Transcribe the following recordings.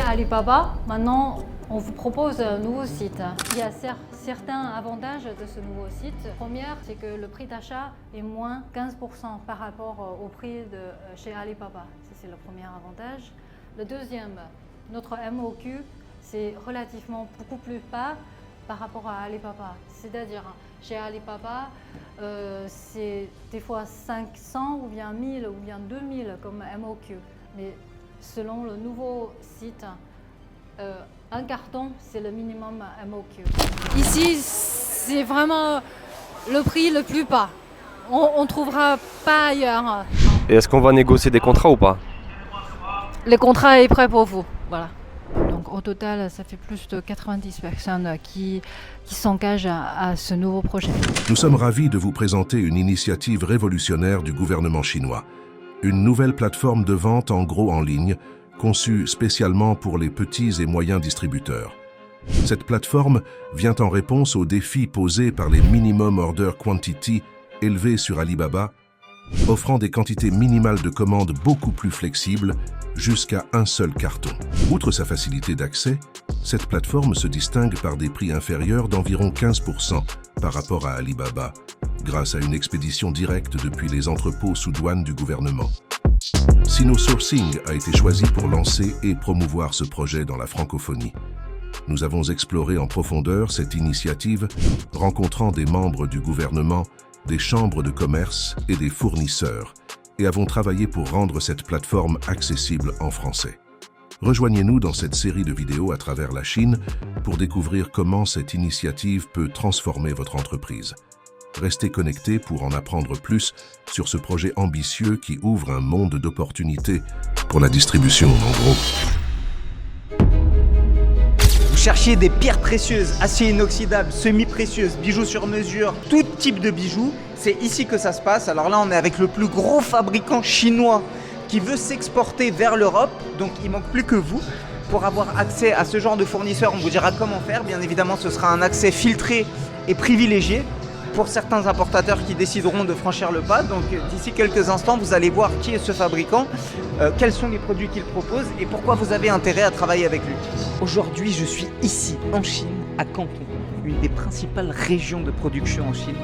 Alibaba, maintenant, on vous propose un nouveau site. Il y a certains avantages de ce nouveau site. Première, c'est que le prix d'achat est moins 15% par rapport au prix de chez Alibaba. Ça, c'est le premier avantage. Le deuxième, notre MOQ, c'est relativement beaucoup plus bas par rapport à Alibaba. C'est-à-dire, chez Alibaba, c'est des fois 500 ou bien 1000 ou bien 2000 comme MOQ. Mais selon le nouveau site, un carton, c'est le minimum MOQ. Ici, c'est vraiment le prix le plus bas. On ne trouvera pas ailleurs. Et est-ce qu'on va négocier des contrats ou pas? Le contrat est prêt pour vous. Voilà. Donc au total, ça fait plus de 90 personnes qui s'engagent à ce nouveau projet. Nous sommes ravis de vous présenter une initiative révolutionnaire du gouvernement chinois. Une nouvelle plateforme de vente en gros en ligne, conçue spécialement pour les petits et moyens distributeurs. Cette plateforme vient en réponse aux défis posés par les minimum order quantity élevés sur Alibaba, offrant des quantités minimales de commandes beaucoup plus flexibles, jusqu'à un seul carton. Outre sa facilité d'accès, cette plateforme se distingue par des prix inférieurs d'environ 15% par rapport à Alibaba, grâce à une expédition directe depuis les entrepôts sous douane du gouvernement. Sino-Sourcing a été choisi pour lancer et promouvoir ce projet dans la francophonie. Nous avons exploré en profondeur cette initiative, rencontrant des membres du gouvernement, des chambres de commerce et des fournisseurs, et avons travaillé pour rendre cette plateforme accessible en français. Rejoignez-nous dans cette série de vidéos à travers la Chine pour découvrir comment cette initiative peut transformer votre entreprise. Restez connectés pour en apprendre plus sur ce projet ambitieux qui ouvre un monde d'opportunités pour la distribution en gros. Vous cherchiez des pierres précieuses, acier inoxydable, semi-précieuses, bijoux sur mesure, tout type de bijoux, c'est ici que ça se passe. Alors là, on est avec le plus gros fabricant chinois qui veut s'exporter vers l'Europe, donc il ne manque plus que vous. Pour avoir accès à ce genre de fournisseurs, on vous dira comment faire. Bien évidemment, ce sera un accès filtré et privilégié pour certains importateurs qui décideront de franchir le pas. Donc d'ici quelques instants, vous allez voir qui est ce fabricant, quels sont les produits qu'il propose et pourquoi vous avez intérêt à travailler avec lui. Aujourd'hui, je suis ici, en Chine, à Canton, une des principales régions de production en Chine,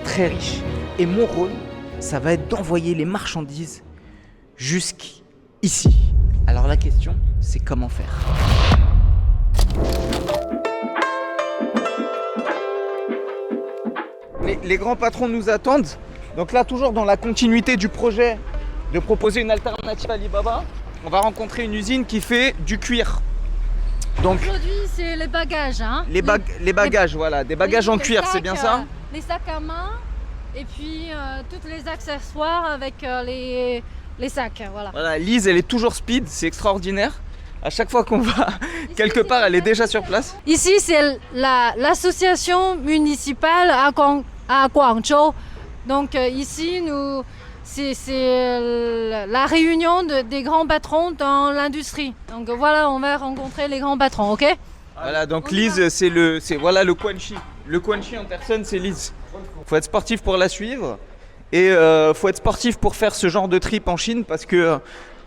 très riche. Et mon rôle, ça va être d'envoyer les marchandises jusqu'ici. Alors la question, c'est comment faire? Les grands patrons nous attendent. Donc là, toujours dans la continuité du projet de proposer une alternative à Alibaba, on va rencontrer une usine qui fait du cuir. Donc aujourd'hui, c'est les bagages. Hein. Les bagages, voilà, des bagages en cuir, c'est bien ça? Les sacs à main et puis tous les accessoires avec les sacs. Voilà. Voilà, Lise, elle est toujours speed, c'est extraordinaire. À chaque fois qu'on va quelque part, elle est déjà sur place. Ici, c'est l'association municipale à Guangzhou. Donc ici, c'est la réunion des grands patrons dans l'industrie. Donc voilà, on va rencontrer les grands patrons, ok? Voilà, donc Lise, c'est le Quanchi. Le Quanchi en personne, c'est Lise. Faut être sportif pour la suivre. Et faut être sportif pour faire ce genre de trip en Chine parce que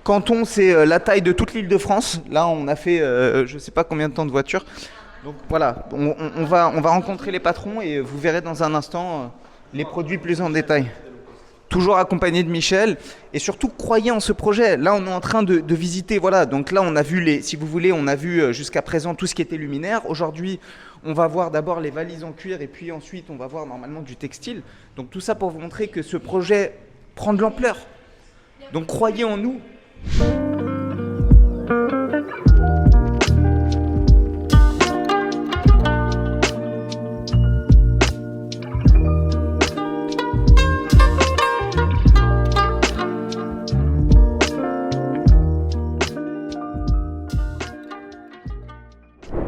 Canton, c'est la taille de toute l'île de France. Là, on a fait je ne sais pas combien de temps de voiture. Donc voilà, on va rencontrer les patrons et vous verrez dans un instant les produits plus en détail. Toujours accompagné de Michel et surtout croyez en ce projet. Là, on est en train de visiter. Voilà, donc là, on a vu si vous voulez, on a vu jusqu'à présent tout ce qui était luminaire. Aujourd'hui, on va voir d'abord les valises en cuir et puis ensuite, on va voir normalement du textile. Donc tout ça pour vous montrer que ce projet prend de l'ampleur. Donc croyez en nous.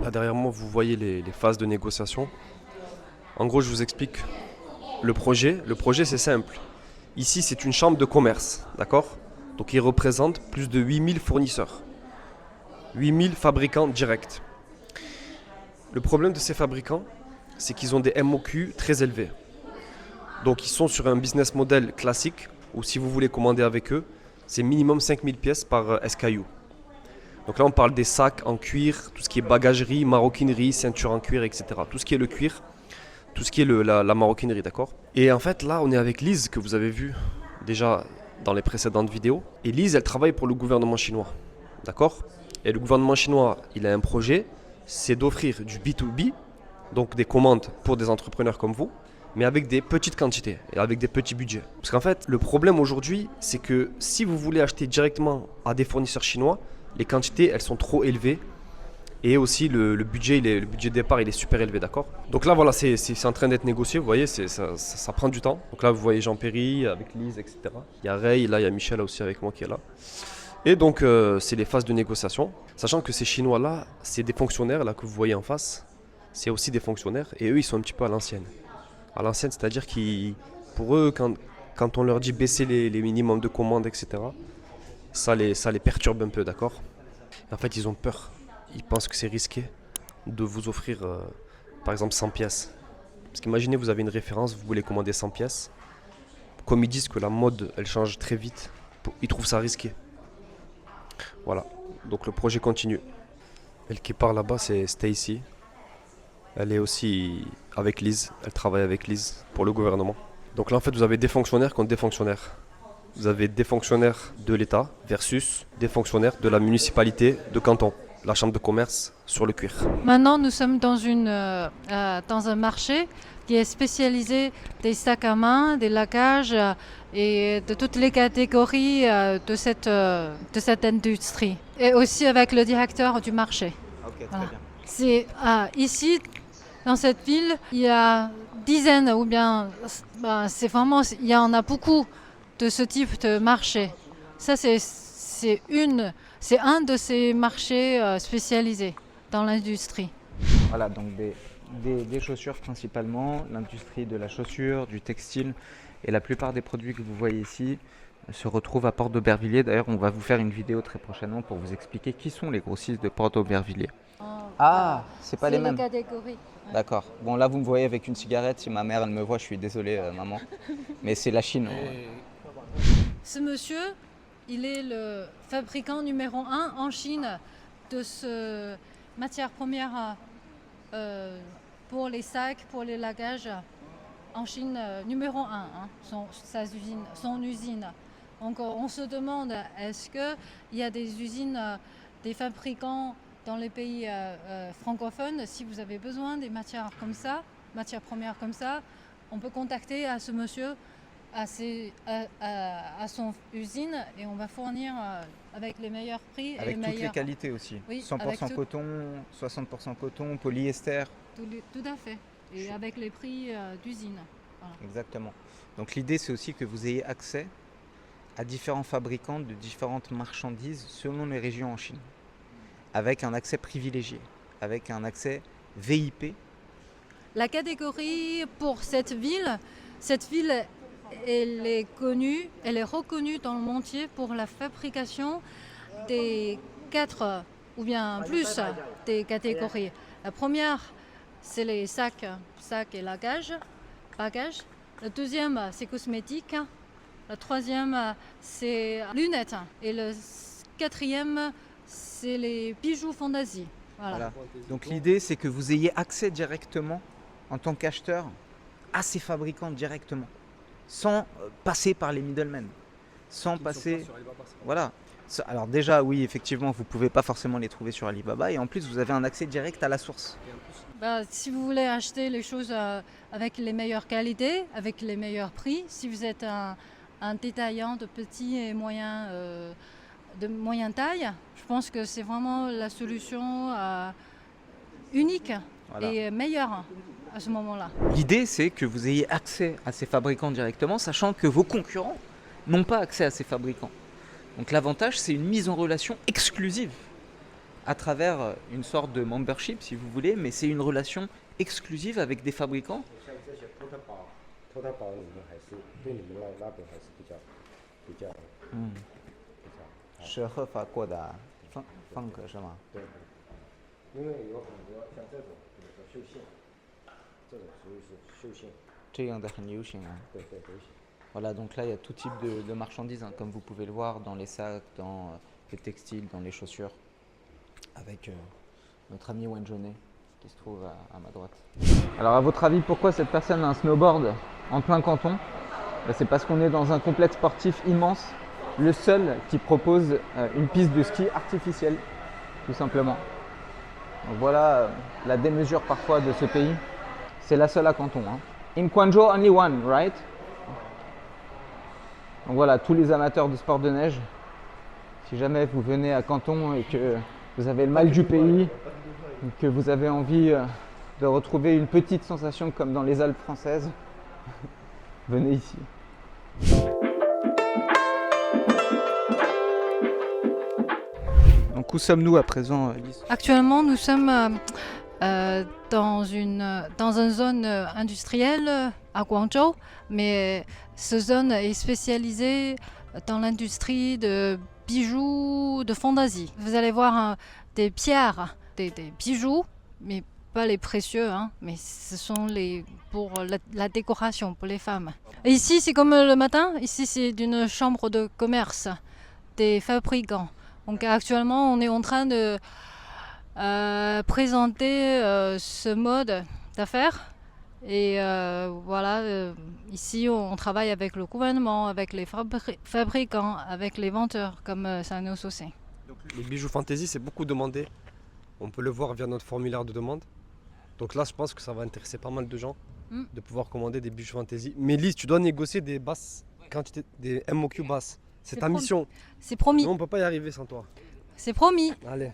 Là derrière moi, vous voyez les phases de négociation. En gros, je vous explique le projet. Le projet, c'est simple. Ici, c'est une chambre de commerce, d'accord? Donc, il représente plus de 8000 fournisseurs. 8000 fabricants directs. Le problème de ces fabricants, c'est qu'ils ont des MOQ très élevés. Donc, ils sont sur un business model classique où si vous voulez commander avec eux, c'est minimum 5000 pièces par SKU. Donc là, on parle des sacs en cuir, tout ce qui est bagagerie, maroquinerie, ceinture en cuir, etc. Tout ce qui est le cuir, tout ce qui est la maroquinerie, d'accord? Et en fait, là, on est avec Lise, que vous avez vu déjà dans les précédentes vidéos. Et Lise, elle travaille pour le gouvernement chinois, d'accord? Et le gouvernement chinois, il a un projet, c'est d'offrir du B2B, donc des commandes pour des entrepreneurs comme vous, mais avec des petites quantités et avec des petits budgets. Parce qu'en fait, le problème aujourd'hui, c'est que si vous voulez acheter directement à des fournisseurs chinois, les quantités, elles sont trop élevées. Et aussi, le budget de départ, il est super élevé, d'accord? Donc là, voilà, c'est en train d'être négocié, vous voyez, ça prend du temps. Donc là, vous voyez Jean-Péry avec Lise, etc. Il y a Ray, là, il y a Michel aussi avec moi qui est là. Et donc, c'est les phases de négociation. Sachant que ces Chinois-là, c'est des fonctionnaires, là, que vous voyez en face. C'est aussi des fonctionnaires. Et eux, ils sont un petit peu à l'ancienne. À l'ancienne, c'est-à-dire qu'ils, pour eux, quand on leur dit baisser les minimums de commandes, etc., ça les perturbe un peu, d'accord? En fait, ils ont peur. Ils pensent que c'est risqué de vous offrir, par exemple, 100 pièces. Parce qu'imaginez, vous avez une référence, vous voulez commander 100 pièces. Comme ils disent que la mode, elle change très vite, ils trouvent ça risqué. Voilà, donc le projet continue. Elle qui part là-bas, c'est Stacy. Elle est aussi avec Lise, elle travaille avec Lise pour le gouvernement. Donc là, en fait, vous avez des fonctionnaires contre des fonctionnaires. Vous avez des fonctionnaires de l'État versus des fonctionnaires de la municipalité de canton, la chambre de commerce sur le cuir. Maintenant, nous sommes dans un marché qui est spécialisé des sacs à main, des lagages et de toutes les catégories de cette industrie. Et aussi avec le directeur du marché. Ok, très Voilà. bien. C'est ici, dans cette ville, il y a dizaines ou bien, il y en a beaucoup de ce type de marché. Ça, c'est un de ces marchés spécialisés dans l'industrie. Voilà, donc des chaussures principalement, l'industrie de la chaussure, du textile et la plupart des produits que vous voyez ici se retrouvent à Porte d'Aubervilliers. D'ailleurs, on va vous faire une vidéo très prochainement pour vous expliquer qui sont les grossistes de Porte d'Aubervilliers. Ah, c'est pas les mêmes. Catégories. D'accord. Bon, là, vous me voyez avec une cigarette. Si ma mère, elle me voit, je suis désolé, maman. Mais c'est la Chine. Ce monsieur, il est le fabricant numéro 1 en Chine de ce matière première pour les sacs, pour les lagages. En Chine, numéro 1, son usine. Donc on se demande, est-ce qu'il y a des usines, des fabricants dans les pays francophones? Si vous avez besoin des matières comme ça, matières premières comme ça, on peut contacter à ce monsieur, à son usine, et on va fournir avec les meilleurs prix et Avec les toutes meilleurs... les qualités aussi. Oui, 100% coton, 60% coton, polyester. Tout à fait. Et avec les prix d'usine. Voilà. Exactement. Donc l'idée, c'est aussi que vous ayez accès à différents fabricants de différentes marchandises selon les régions en Chine, avec un accès privilégié, avec un accès VIP. La catégorie pour cette ville, elle est connue, elle est reconnue dans le monde entier pour la fabrication des 4 ou bien plus des catégories. La première, c'est les sacs et bagages. La deuxième, c'est cosmétiques. La troisième, c'est lunettes. Et le quatrième, c'est les bijoux fantaisie. Voilà. Donc l'idée, c'est que vous ayez accès directement, en tant qu'acheteur, à ces fabricants directement, sans passer par les middlemen, sans passer... Voilà. Alors déjà, oui, effectivement, vous ne pouvez pas forcément les trouver sur Alibaba, et en plus, vous avez un accès direct à la source. Si vous voulez acheter les choses avec les meilleures qualités, avec les meilleurs prix, si vous êtes un détaillant de petits et moyens de moyenne taille, je pense que c'est vraiment la solution unique et meilleure à ce moment-là. L'idée, c'est que vous ayez accès à ces fabricants directement, sachant que vos concurrents n'ont pas accès à ces fabricants. Donc l'avantage, c'est une mise en relation exclusive à travers une sorte de membership, si vous voulez, mais c'est une relation exclusive avec des fabricants. Voilà, donc là il y a tout type de marchandises, hein, comme vous pouvez le voir dans les sacs, dans les textiles, dans les chaussures. avec notre ami Wenjone qui se trouve à ma droite. Alors à votre avis, pourquoi cette personne a un snowboard en plein canton? C'est parce qu'on est dans un complexe sportif immense, le seul qui propose une piste de ski artificielle, tout simplement. Donc voilà la démesure parfois de ce pays. C'est la seule à Canton. In Quanzhou, only one, right? Donc voilà, tous les amateurs de sport de neige, si jamais vous venez à Canton et que vous avez le mal du pays, que vous avez envie de retrouver une petite sensation comme dans les Alpes françaises, venez ici. Donc où sommes-nous à présent, Elise? Actuellement, nous sommes dans une zone industrielle à Guangzhou, mais cette zone est spécialisée dans l'industrie de bijoux de fantaisie. Vous allez voir des pierres, des bijoux, mais pas les précieux, mais ce sont pour la décoration, pour les femmes. Et ici, c'est comme le matin, ici c'est d'une chambre de commerce des fabricants. Donc actuellement, on est en train de présenter ce mode d'affaires. Et voilà, ici on travaille avec le gouvernement, avec les fabricants, avec les vendeurs comme Sanyo Sosé. Les bijoux fantaisie, c'est beaucoup demandé. On peut le voir via notre formulaire de demande. Donc là, je pense que ça va intéresser pas mal de gens de pouvoir commander des bijoux fantaisie. Mais Lise, tu dois négocier des basses quantités, des MOQ basses. C'est ta mission. C'est promis. Nous, on ne peut pas y arriver sans toi. C'est promis. Allez.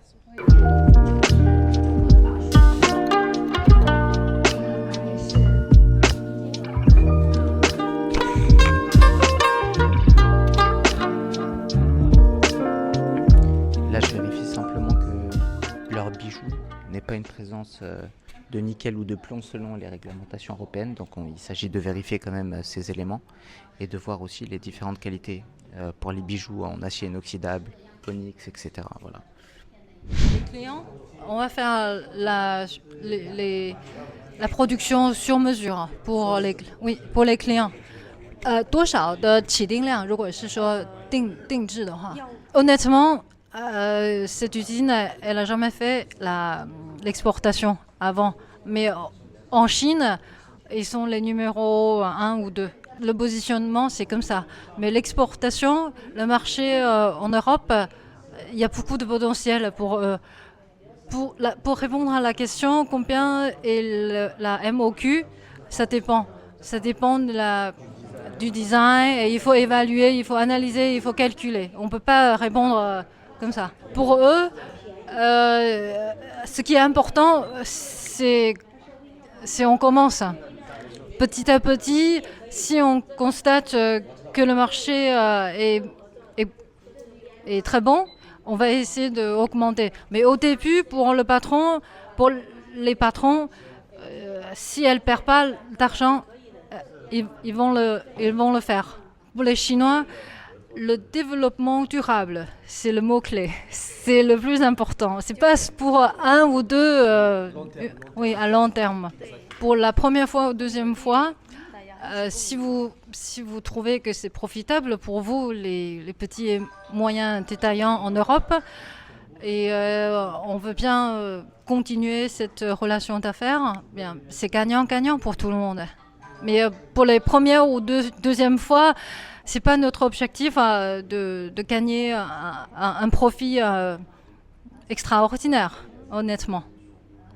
Là, je vérifie simplement que leur bijou n'ait pas une présence de nickel ou de plomb selon les réglementations européennes. Donc il s'agit de vérifier quand même ces éléments et de voir aussi les différentes qualités pour les bijoux en acier inoxydable, onyx, etc. Voilà. Les clients, on va faire la production sur mesure pour les clients. 多少的起订量？如果是说定制的话 Honnêtement, cette usine, elle n'a jamais fait l'exportation avant. Mais en Chine, ils sont les numéros 1 ou 2. Le positionnement, c'est comme ça. Mais l'exportation, le marché en Europe, il y a beaucoup de potentiel pour eux. Pour répondre à la question, combien est la MOQ, ça dépend. Ça dépend du design. Et il faut évaluer, il faut analyser, il faut calculer. On ne peut pas répondre comme ça. Pour eux, ce qui est important, c'est on commence. Petit à petit, si on constate que le marché est très bon, on va essayer d'augmenter. Mais au début, pour les patrons, si elles ne perdent pas d'argent, ils vont le faire. Pour les Chinois, le développement durable, c'est le mot-clé. C'est le plus important. C'est pas pour un ou deux, à long terme. Pour la première fois ou deuxième fois, si vous trouvez que c'est profitable pour vous, les petits et moyens détaillants en Europe, et on veut bien continuer cette relation d'affaires, bien, c'est gagnant-gagnant pour tout le monde. Mais pour les premières ou deuxième fois, c'est pas notre objectif de gagner un profit extraordinaire, honnêtement.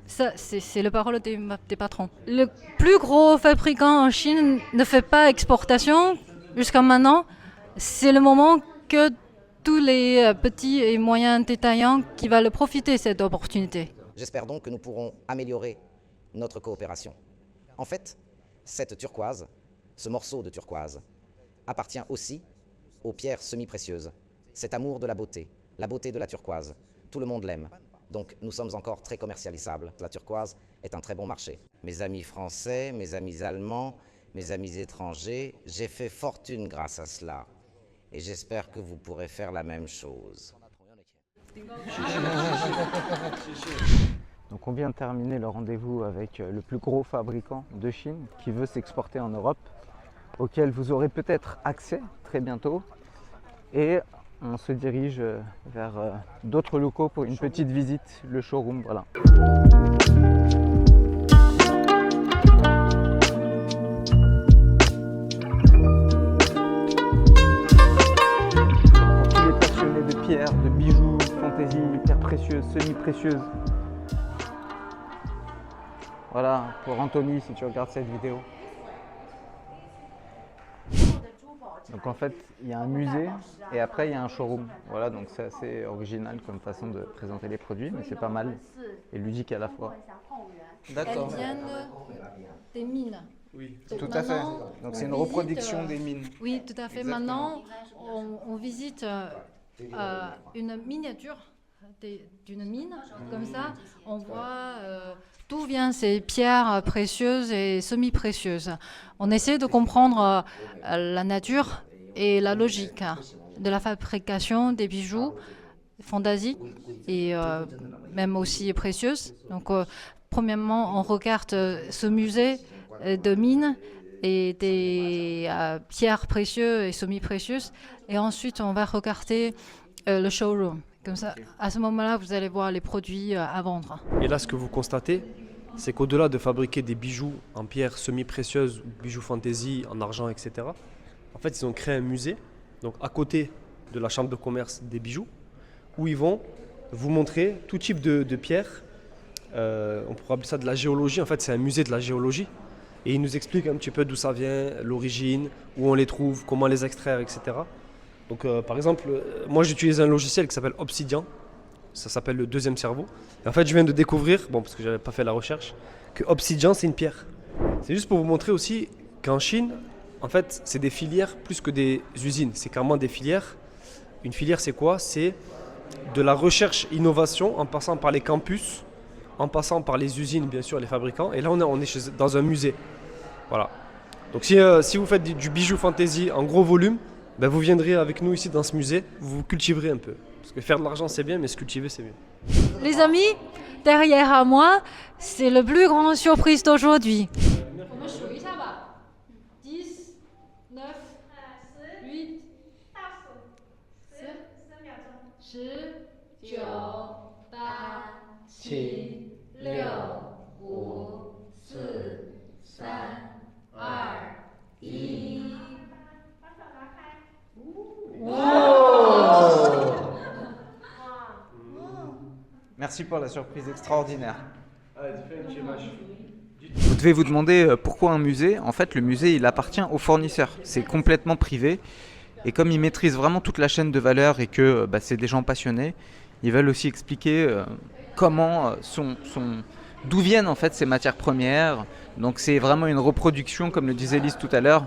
Ça, c'est la parole des patrons. Le plus gros fabricant en Chine ne fait pas exportation jusqu'à maintenant. C'est le moment que tous les petits et moyens détaillants qui vont profiter de cette opportunité. J'espère donc que nous pourrons améliorer notre coopération. En fait, cette turquoise, ce morceau de turquoise, appartient aussi aux pierres semi-précieuses. Cet amour de la beauté de la turquoise, tout le monde l'aime. Donc nous sommes encore très commercialisables. La turquoise est un très bon marché. Mes amis français, mes amis allemands, mes amis étrangers, j'ai fait fortune grâce à cela. Et j'espère que vous pourrez faire la même chose. Donc on vient de terminer le rendez-vous avec le plus gros fabricant de Chine qui veut s'exporter en Europe, auquel vous aurez peut-être accès très bientôt. Et on se dirige vers d'autres locaux pour une petite visite, le showroom, voilà. Pour tous les passionnés de pierres, de bijoux, fantaisie, pierres précieuses, semi-précieuses. Voilà, pour Anthony, si tu regardes cette vidéo. Donc en fait, il y a un musée et après il y a un showroom. Voilà, donc c'est assez original comme façon de présenter les produits, mais c'est pas mal et ludique à la fois. Elles viennent des mines. Oui. Donc Tout à fait. maintenant, Donc c'est on une visite, reproduction des mines. Oui, tout à fait. Exactement. Maintenant, on visite une miniature d'une mine. Comme ça, on voit d'où viennent ces pierres précieuses et semi-précieuses. On essaie de comprendre la nature et la logique de la fabrication des bijoux, fantaisie et même aussi précieuses. Donc, premièrement, on regarde ce musée de mines et des pierres précieuses et semi-précieuses. Et ensuite, on va regarder le showroom. Comme ça, à ce moment-là, vous allez voir les produits à vendre. Et là, ce que vous constatez, c'est qu'au-delà de fabriquer des bijoux en pierres semi-précieuses, bijoux fantaisie, en argent, etc., en fait, ils ont créé un musée, donc à côté de la chambre de commerce des bijoux, où ils vont vous montrer tout type de pierres. On pourrait appeler ça de la géologie. En fait, c'est un musée de la géologie. Et ils nous expliquent un petit peu d'où ça vient, l'origine, où on les trouve, comment les extraire, etc. Donc, par exemple, moi j'utilise un logiciel qui s'appelle Obsidian. Ça s'appelle le deuxième cerveau. Et en fait, je viens de découvrir, bon, parce que j'avais pas fait la recherche, que Obsidian c'est une pierre. C'est juste pour vous montrer aussi qu'en Chine, en fait, c'est des filières plus que des usines. C'est carrément des filières. Une filière, c'est quoi? C'est de la recherche-innovation en passant par les campus, en passant par les usines, bien sûr, les fabricants. Et là, on est dans un musée. Voilà. Donc, si vous faites du bijou fantaisie en gros volume, ben, vous viendrez avec nous ici dans ce musée, vous cultiverez un peu. Parce que faire de l'argent, c'est bien, mais se cultiver, c'est mieux. Les amis, derrière à moi, c'est le plus grand surprise d'aujourd'hui. 10, 9, 8, 7, 10, 9, 8, 7, 6, 5, 4, 3, 2, 1. Merci pour la surprise extraordinaire. Vous devez vous demander pourquoi un musée. En fait, le musée, il appartient aux fournisseurs. C'est complètement privé. Et comme ils maîtrisent vraiment toute la chaîne de valeur et que c'est des gens passionnés, ils veulent aussi expliquer comment d'où viennent en fait ces matières premières. Donc c'est vraiment une reproduction, comme le disait Lise tout à l'heure,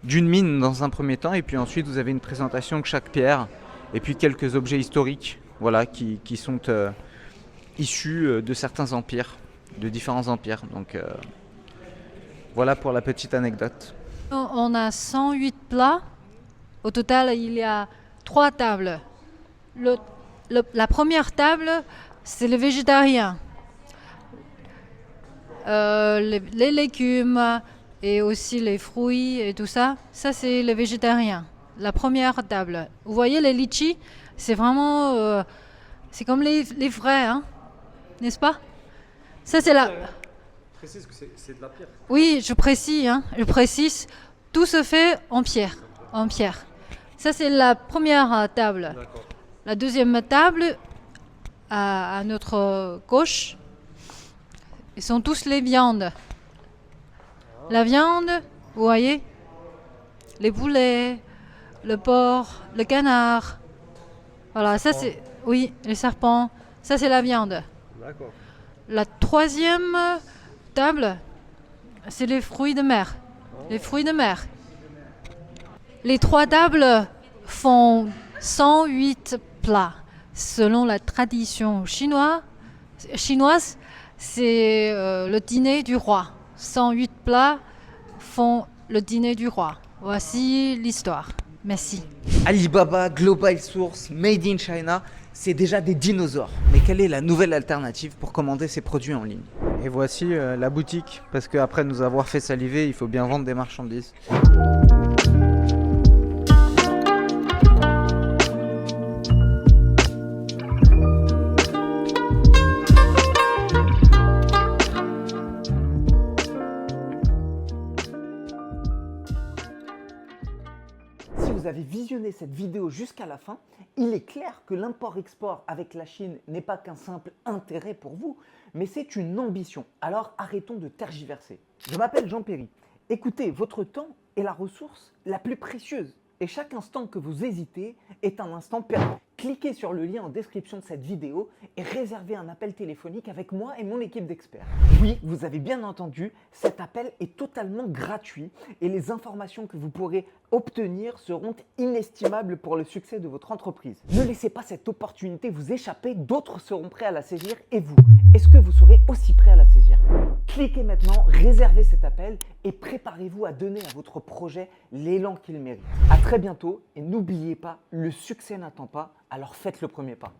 d'une mine dans un premier temps. Et puis ensuite, vous avez une présentation de chaque pierre. Et puis quelques objets historiques, voilà, qui sont issus de certains empires, de différents empires. Donc voilà pour la petite anecdote. On a 108 plats. Au total, il y a 3 tables. La première table, c'est le végétarien. Les légumes et aussi les fruits et tout ça, ça c'est le végétarien. La première table. Vous voyez les litchis, c'est vraiment... c'est comme les vrais, hein, n'est-ce pas? Ça c'est la... Précise que c'est de la pierre. Oui, je précise. Tout se fait en pierre. En pierre. Ça c'est la première table. D'accord. La deuxième table, à notre gauche, ils sont tous les viandes. La viande, vous voyez, les poulets, le porc, le canard. Voilà, ça c'est... Oui, les serpents. Ça c'est la viande. D'accord. La troisième table, c'est les fruits de mer. Les fruits de mer. Les 3 tables font 108 plats. Selon la tradition chinoise, c'est le dîner du roi. 108 plats font le dîner du roi. Voici l'histoire. Merci. Alibaba, Global Source, Made in China, c'est déjà des dinosaures. Mais quelle est la nouvelle alternative pour commander ces produits en ligne? Et voici la boutique, parce qu'après nous avoir fait saliver, il faut bien vendre des marchandises. visionné cette vidéo jusqu'à la fin, il est clair que l'import-export avec la Chine n'est pas qu'un simple intérêt pour vous, mais c'est une ambition. Alors arrêtons de tergiverser. Je m'appelle Jean Perry. Écoutez, votre temps est la ressource la plus précieuse. Et chaque instant que vous hésitez est un instant perdu. Cliquez sur le lien en description de cette vidéo et réservez un appel téléphonique avec moi et mon équipe d'experts. Oui, vous avez bien entendu, cet appel est totalement gratuit et les informations que vous pourrez obtenir seront inestimables pour le succès de votre entreprise. Ne laissez pas cette opportunité vous échapper, d'autres seront prêts à la saisir et vous, est-ce que vous serez aussi prêt à la saisir? Cliquez maintenant, réservez cet appel et préparez-vous à donner à votre projet l'élan qu'il mérite. À très bientôt et n'oubliez pas, le succès n'attend pas, alors faites le premier pas.